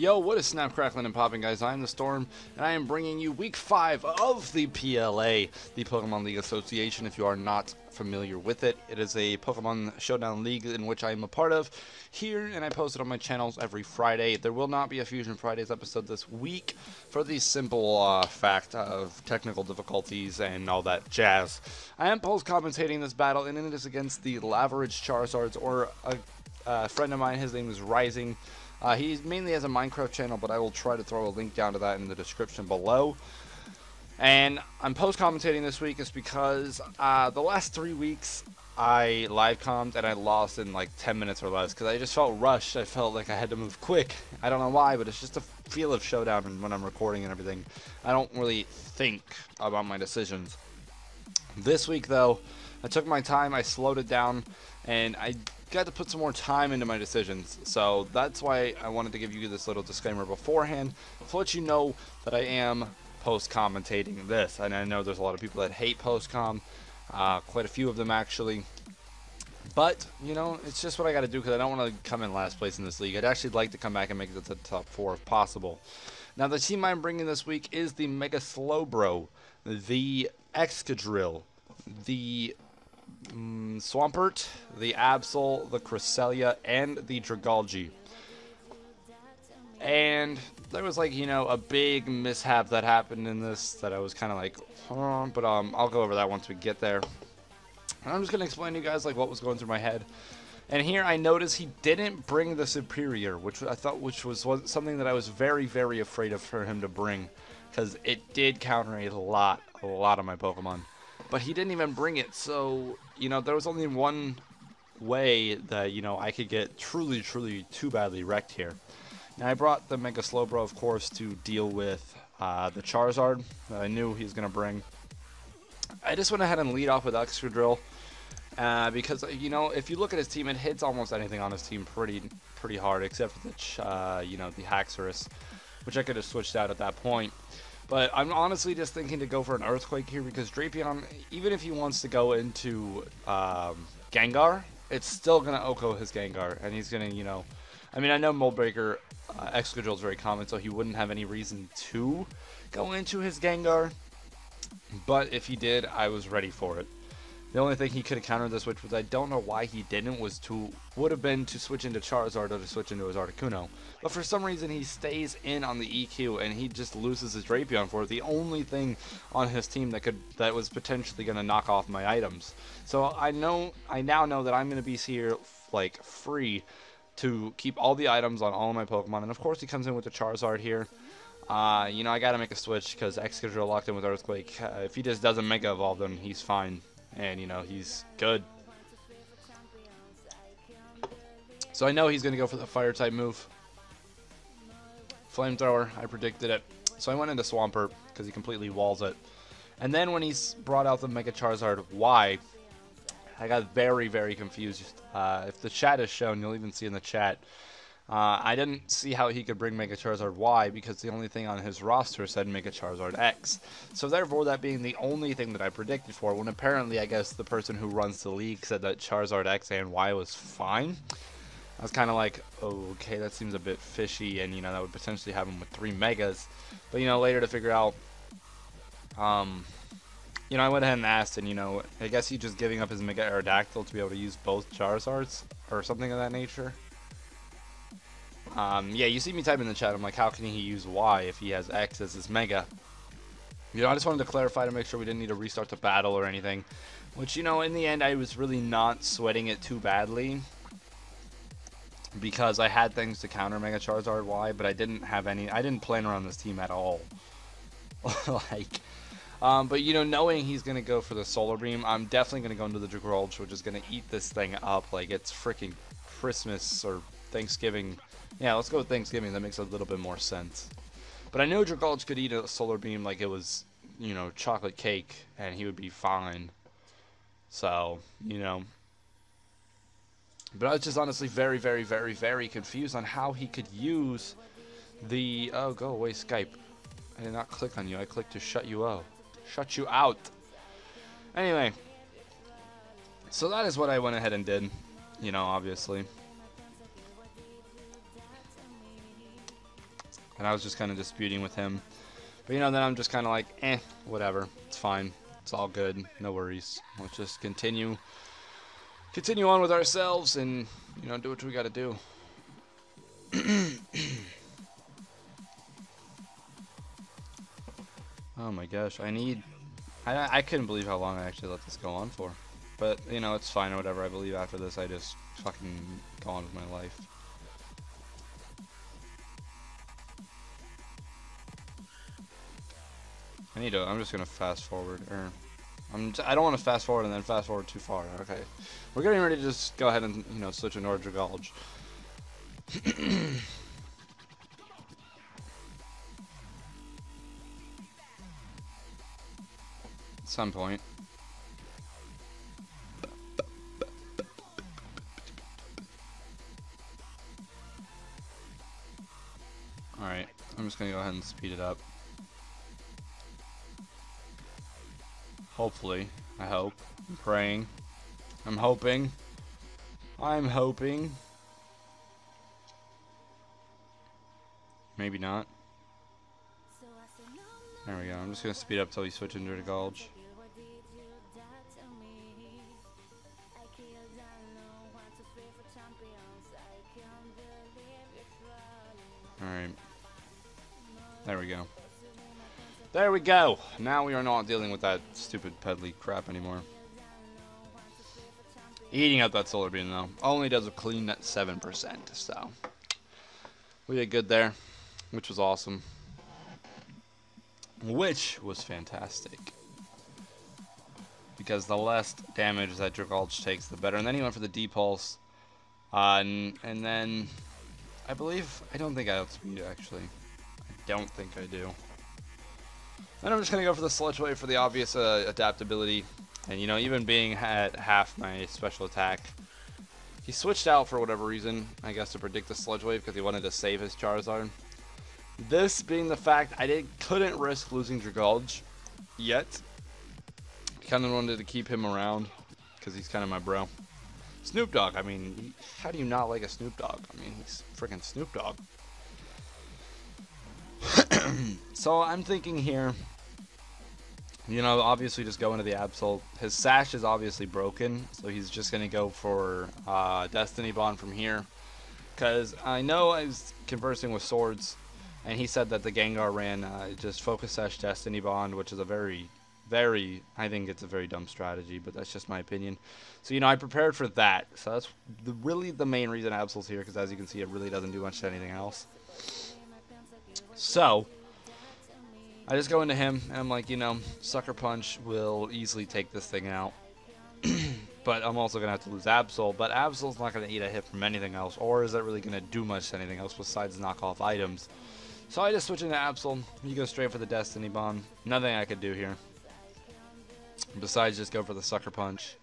Yo, what is snap, crackling, and popping, guys? I am the Storm, and I am bringing you Week 5 of the PLA, the Pokemon League Association. If you are not familiar with it, it is a Pokemon Showdown League in which I am a part of here, and I post it on my channels every Friday. There will not be a Fusion Fridays episode this week for the simple fact of technical difficulties and all that jazz. I am post-commentating this battle, and it is against the Lavaridge Charizards, or a friend of mine. His name is Rising. He mainly has a Minecraft channel, but I will try to throw a link down to that in the description below. And I'm post-commentating this week is because the last 3 weeks I live-commed and I lost in like 10 minutes or less because I just felt rushed. I felt like I had to move quick. I don't know why, but it's just a feel of Showdown, and when I'm recording and everything, I don't really think about my decisions. This week, though, I took my time, I slowed it down, and I got to put some more time into my decisions. So that's why I wanted to give you this little disclaimer beforehand to let you know that I am post-commentating this. And I know there's a lot of people that hate post-com, quite a few of them actually. But, you know, it's just what I got to do because I don't want to come in last place in this league. I'd actually like to come back and make it to the top 4 if possible. Now, the team I'm bringing this week is the Mega Slowbro, the Excadrill, the Swampert, the Absol, the Cresselia, and the Dragalge. And there was, like, you know, a big mishap that happened in this that I was kind of like, but I'll go over that once we get there. And I'm just going to explain to you guys, like, what was going through my head. And here I noticed he didn't bring the Superior, which I thought was something that I was very, very afraid of for him to bring, because it did counter a lot of my Pokemon. But he didn't even bring it, so, you know, there was only one way that, you know, I could get truly too badly wrecked here. Now, I brought the Mega Slowbro, of course, to deal with the Charizard that I knew he was going to bring. I just went ahead and lead off with Excadrill, because, you know, if you look at his team, it hits almost anything on his team pretty hard, except for the, you know, the Haxorus, which I could have switched out at that point. But I'm honestly just thinking to go for an Earthquake here because Drapion, even if he wants to go into Gengar, it's still going to Oko his Gengar. And he's going to, you know, I mean, I know Mold Breaker Excadrill is very common, so he wouldn't have any reason to go into his Gengar. But if he did, I was ready for it. The only thing he could have countered this, which I don't know why he didn't, would have been to switch into Charizard or to switch into his Articuno. But for some reason, he stays in on the EQ and he just loses his Drapion for it. The only thing on his team that was potentially going to knock off my items. So I now know that I'm going to be here like free to keep all the items on all of my Pokemon. And of course, he comes in with the Charizard here. You know, I got to make a switch because Excadrill locked in with Earthquake. If he just doesn't Mega Evolve, then he's fine. And, you know, he's good. So I know he's going to go for the Fire-type move. Flamethrower, I predicted it. So I went into Swampert because he completely walls it. And then when he's brought out the Mega Charizard Y, I got very confused. If the chat is shown, you'll even see in the chat. I didn't see how he could bring Mega Charizard Y because the only thing on his roster said Mega Charizard X. So therefore, that being the only thing that I predicted for, when apparently I guess the person who runs the league said that Charizard X and Y was fine. I was kind of like, oh, okay, that seems a bit fishy, and, you know, that would potentially have him with 3 Megas. But, you know, later to figure out, you know, I went ahead and asked, and, you know, I guess he's just giving up his Mega Aerodactyl to be able to use both Charizards, or something of that nature. Yeah, you see me type in the chat, I'm like, how can he use Y if he has X as his Mega? You know, I just wanted to clarify to make sure we didn't need to restart the battle or anything. Which, you know, in the end, I was really not sweating it too badly. Because I had things to counter Mega Charizard Y, but I didn't have any, I didn't plan around this team at all. But, you know, knowing he's going to go for the Solar Beam, I'm definitely going to go into the Dragalge, which is going to eat this thing up like it's freaking Christmas or Thanksgiving. Yeah, let's go with Thanksgiving. That makes a little bit more sense. But I know Dragalge could eat a Solar Beam like it was, you know, chocolate cake, and he would be fine. So, you know. But I was just honestly very confused on how he could use the... Oh, go away, Skype. I did not click on you. I clicked to shut you out. Shut you out. Anyway. So that is what I went ahead and did. You know, obviously. And I was just kind of disputing with him. But, you know, then I'm just kind of like, whatever. It's fine. It's all good. No worries. Let's just continue on with ourselves and, you know, do what we got to do. Oh my gosh, I couldn't believe how long I actually let this go on for. But, you know, it's fine or whatever. I believe after this I just fucking go on with my life. I'm just gonna fast forward, or I don't want to fast forward and then fast forward too far. Okay, we're getting ready to just go ahead and, you know, switch into Order Gulch. At some point. Alright, I'm just gonna go ahead and speed it up. Hopefully. I hope. I'm praying. I'm hoping. I'm hoping. Maybe not. There we go. I'm just going to speed up till we switch into the Gulch. Alright. There we go. There we go. Now we are not dealing with that stupid peddly crap anymore. Eating up that solar beam though only does a clean at 7%, so we did good there, which was awesome. Which was fantastic. Because the less damage that Dragulch takes, the better. And then he went for the D-Pulse. And then I don't think I outspeed it actually. I don't think I do. Then I'm just going to go for the Sludge Wave for the obvious adaptability. And, you know, even being at half my special attack, he switched out for whatever reason, I guess to predict the Sludge Wave because he wanted to save his Charizard. This being the fact I couldn't risk losing Dragulch yet. Kind of wanted to keep him around because he's kind of my bro. Snoop Dogg, I mean, how do you not like a Snoop Dogg? I mean, he's freaking Snoop Dogg. So I'm thinking here, you know, obviously just go into the Absol. His Sash is obviously broken, so he's just going to go for Destiny Bond from here. Because I know I was conversing with Swords, and he said that the Gengar ran just Focus Sash Destiny Bond, which is a very, I think it's a very dumb strategy, but that's just my opinion. So, you know, I prepared for that. So that's really the main reason Absol's here, because as you can see, it really doesn't do much to anything else. So I just go into him, and I'm like, you know, Sucker Punch will easily take this thing out. But I'm also going to have to lose Absol. But Absol's not going to eat a hit from anything else, or is that really going to do much to anything else besides knock off items? So I just switch into Absol. You go straight for the Destiny Bomb. Nothing I could do here besides just go for the Sucker Punch.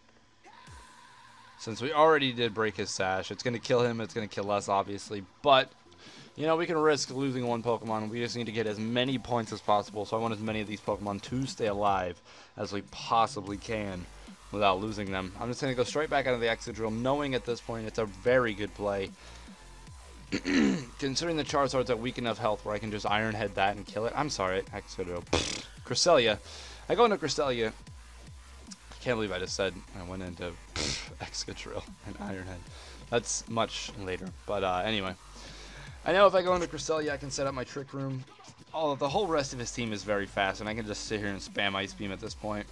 Since we already did break his Sash, it's going to kill him, it's going to kill us, obviously. But, you know, we can risk losing one Pokemon. We just need to get as many points as possible. So I want as many of these Pokemon to stay alive as we possibly can without losing them. I'm just going to go straight back out of the Excadrill, knowing at this point it's a very good play. Considering the Charizard's at weak enough health where I can just Iron Head that and kill it. I'm sorry, Excadrill. Cresselia. I go into Cresselia. I can't believe I just said I went into Excadrill and Iron Head. That's much later. But anyway. I know if I go into Cresselia, I can set up my Trick Room. The whole rest of his team is very fast, and I can just sit here and spam Ice Beam at this point.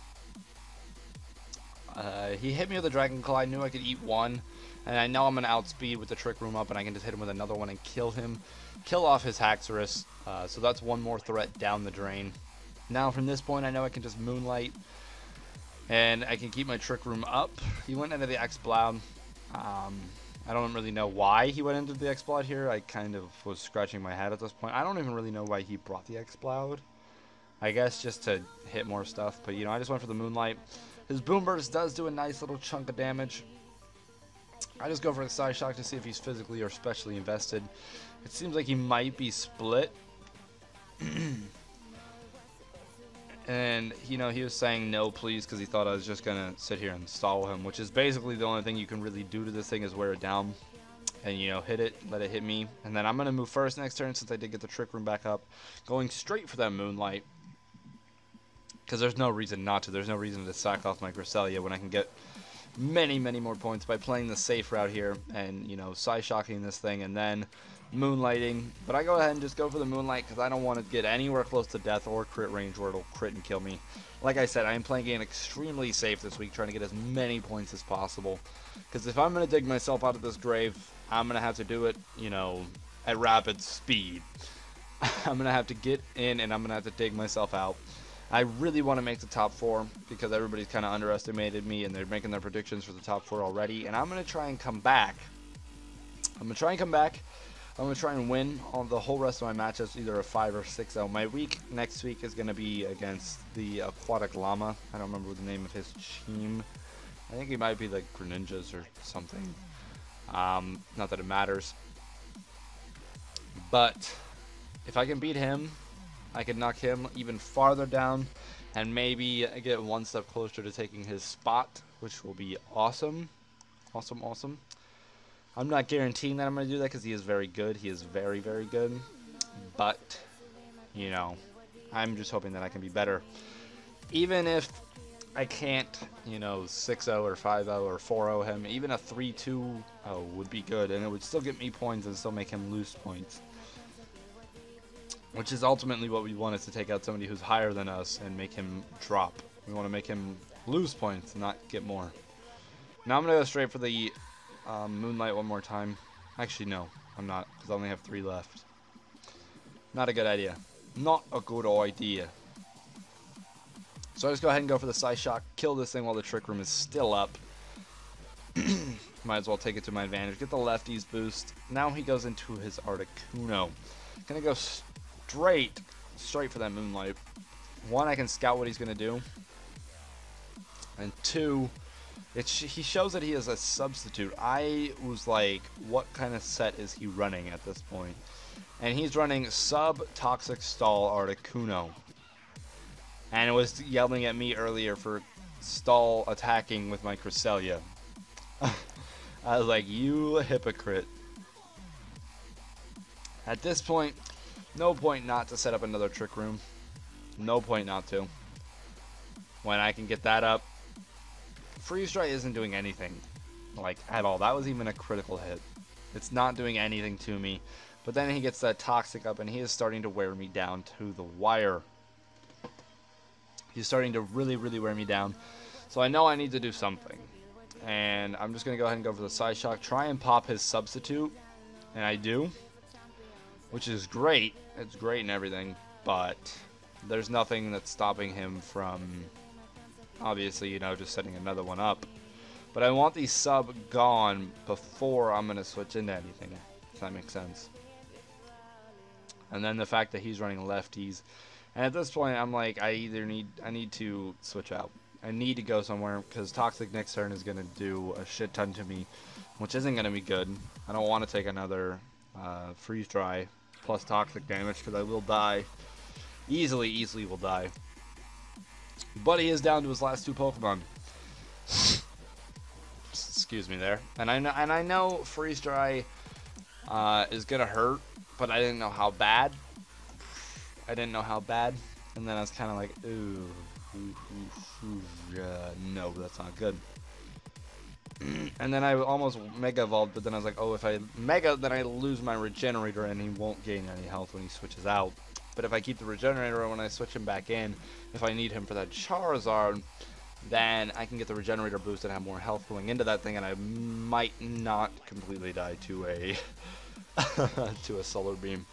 He hit me with a Dragon Claw. I knew I could eat one, and I know I'm going to outspeed with the Trick Room up, and I can just hit him with another one and kill him. Kill off his Haxorus, so that's one more threat down the drain. Now from this point, I know I can just Moonlight, and I can keep my Trick Room up. He went into the Exploud. I don't really know why he went into the Exploud here. I kind of was scratching my head at this point. I don't even really know why he brought the Exploud. I guess just to hit more stuff. But, you know, I just went for the Moonlight. His Boom Burst does do a nice little chunk of damage. I just go for the Side Shock to see if he's physically or specially invested. It seems like he might be split. And, you know, he was saying no, please, because he thought I was just going to sit here and stall him, which is basically the only thing you can really do to this thing is wear it down. and, you know, hit it, let it hit me. And then I'm going to move first next turn since I did get the Trick Room back up, going straight for that Moonlight. Because there's no reason not to. There's no reason to sack off my Cresselia when I can get many, many more points by playing the safe route here and, you know, Psy-Shocking this thing and then Moonlighting. But I go ahead and just go for the Moonlight because I don't want to get anywhere close to death or crit range where it'll crit and kill me. Like I said, I am playing game extremely safe this week, trying to get as many points as possible. Because if I'm going to dig myself out of this grave, I'm going to have to do it, you know, at rapid speed. I'm going to have to get in and I'm going to have to dig myself out. I really want to make the top 4 because everybody's kind of underestimated me and they're making their predictions for the top 4 already. And I'm going to try and come back. I'm going to try and win on the whole rest of my matches, either a 5 or 6-0. My week next week is going to be against the Aquatic Llama. I don't remember the name of his team. I think he might be like Greninjas or something. Not that it matters. But if I can beat him, I can knock him even farther down and maybe get one step closer to taking his spot, which will be awesome. Awesome, awesome. I'm not guaranteeing that I'm going to do that because he is very good. He is very, very good. But, you know, I'm just hoping that I can be better. Even if I can't, you know, 6-0 or 5-0 or 4-0 him, even a 3-2 would be good. And it would still get me points and still make him lose points. Which is ultimately what we want, is to take out somebody who's higher than us and make him drop. We want to make him lose points, not get more. Now I'm going to go straight for the Moonlight one more time. Actually, no, I'm not, because I only have 3 left. Not a good idea. Not a good idea. So I just go ahead and go for the Psy-Shock, kill this thing while the Trick Room is still up. Might as well take it to my advantage. Get the lefties boost. Now he goes into his Articuno. Gonna go straight for that Moonlight. 1, I can scout what he's gonna do, and 2, he shows that he is a substitute. I was like, what kind of set is he running at this point? And he's running sub-Toxic Stall Articuno. And it was yelling at me earlier for stall attacking with my Cresselia. I was like, you hypocrite. At this point, no point not to set up another Trick Room. No point not to. When I can get that up. Freeze Dry isn't doing anything, like, at all. That was even a critical hit. It's not doing anything to me. But then he gets that Toxic up, and he is starting to wear me down to the wire. He's starting to really, really wear me down. So I know I need to do something. And I'm just going to go ahead and go for the Psy-Shock. Try and pop his substitute. And I do. Which is great. It's great and everything. But there's nothing that's stopping him from, obviously, you know, just setting another one up. But I want the sub gone before I'm going to switch into anything. If that makes sense. And then the fact that he's running lefties. And at this point, I'm like, I need to switch out. I need to go somewhere, because Toxic next turn is going to do a shit ton to me, which isn't going to be good. I don't want to take another Freeze Dry plus Toxic damage, because I will die. Easily will die. But he is down to his last 2 Pokemon. Excuse me there. And I know Freeze Dry is going to hurt, but I didn't know how bad. And then I was kind of like, ooh, no, that's not good. And then I almost Mega Evolved, but then I was like, oh, if I Mega, then I lose my Regenerator, and he won't gain any health when he switches out. But if I keep the Regenerator when I switch him back in, if I need him for that Charizard, then I can get the Regenerator boost and have more health going into that thing, and I might not completely die to a to a Solar Beam,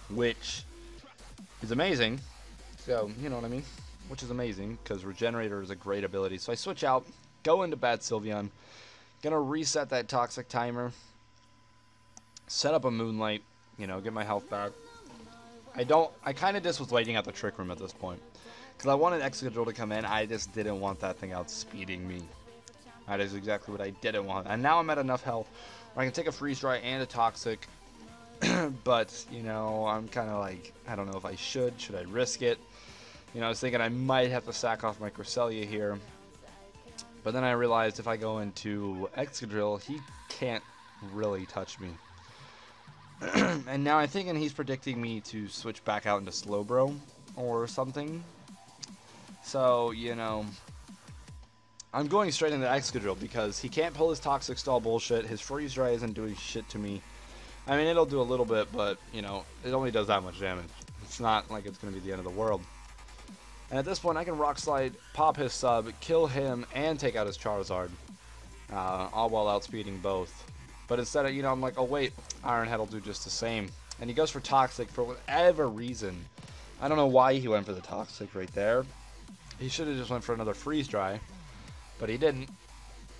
which is amazing. So, you know what I mean? Which is amazing, because Regenerator is a great ability. So I switch out, go into Bad Sylveon, gonna reset that Toxic timer, set up a Moonlight, you know, get my health back. I kind of just was waiting at the Trick Room at this point, because I wanted Excadrill to come in. I just didn't want that thing outspeeding me. That is exactly what I didn't want. And now I'm at enough health where I can take a Freeze Dry and a Toxic. But, you know, I'm kind of like, I don't know if I should. Should I risk it? You know, I was thinking I might have to sack off my Cresselia here. But then I realized if I go into Excadrill, he can't really touch me. And now I'm thinking he's predicting me to switch back out into Slowbro or something. So, you know, I'm going straight into Excadrill because he can't pull his Toxic Stall bullshit. His Freeze Ray isn't doing shit to me. I mean, it'll do a little bit, but, you know, it only does that much damage. It's not like it's going to be the end of the world. And at this point, I can Rock Slide, pop his sub, kill him, and take out his Charizard. All while outspeeding both. But instead of, you know, I'm like, oh wait, Iron Head will do just the same. And he goes for Toxic for whatever reason. I don't know why he went for the Toxic right there. He should have just went for another Freeze Dry. But he didn't.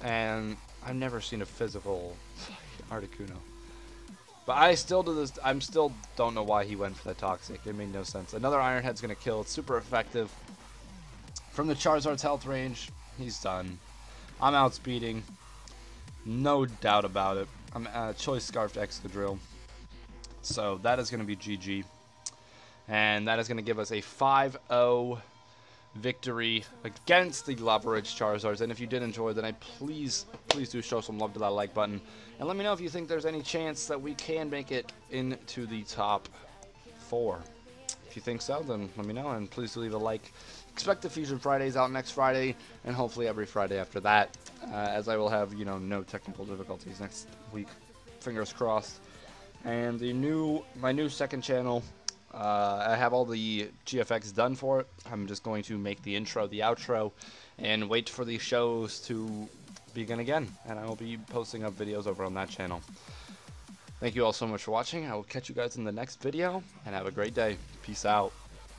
And I've never seen a physical Articuno. But I still do this. I'm still don't know why he went for that Toxic. It made no sense. Another Iron Head's gonna kill. It's super effective. From the Charizard's health range, he's done. I'm outspeeding. No doubt about it. I'm Choice Scarfed Excadrill. So that is gonna be GG. And that is gonna give us a 5-0 victory against the Lavaridge Charizards. And if you did enjoy, then please do show some love to that like button. And let me know if you think there's any chance that we can make it into the top 4. If you think so, then let me know, and please do leave a like. Expect the Fusion Fridays out next Friday, and hopefully every Friday after that, as I will have, you know, no technical difficulties next week. Fingers crossed. And my new second channel, I have all the GFX done for it. I'm just going to make the intro, the outro, and wait for the shows to begin again. And I will be posting up videos over on that channel. Thank you all so much for watching. I will catch you guys in the next video, and have a great day. Peace out.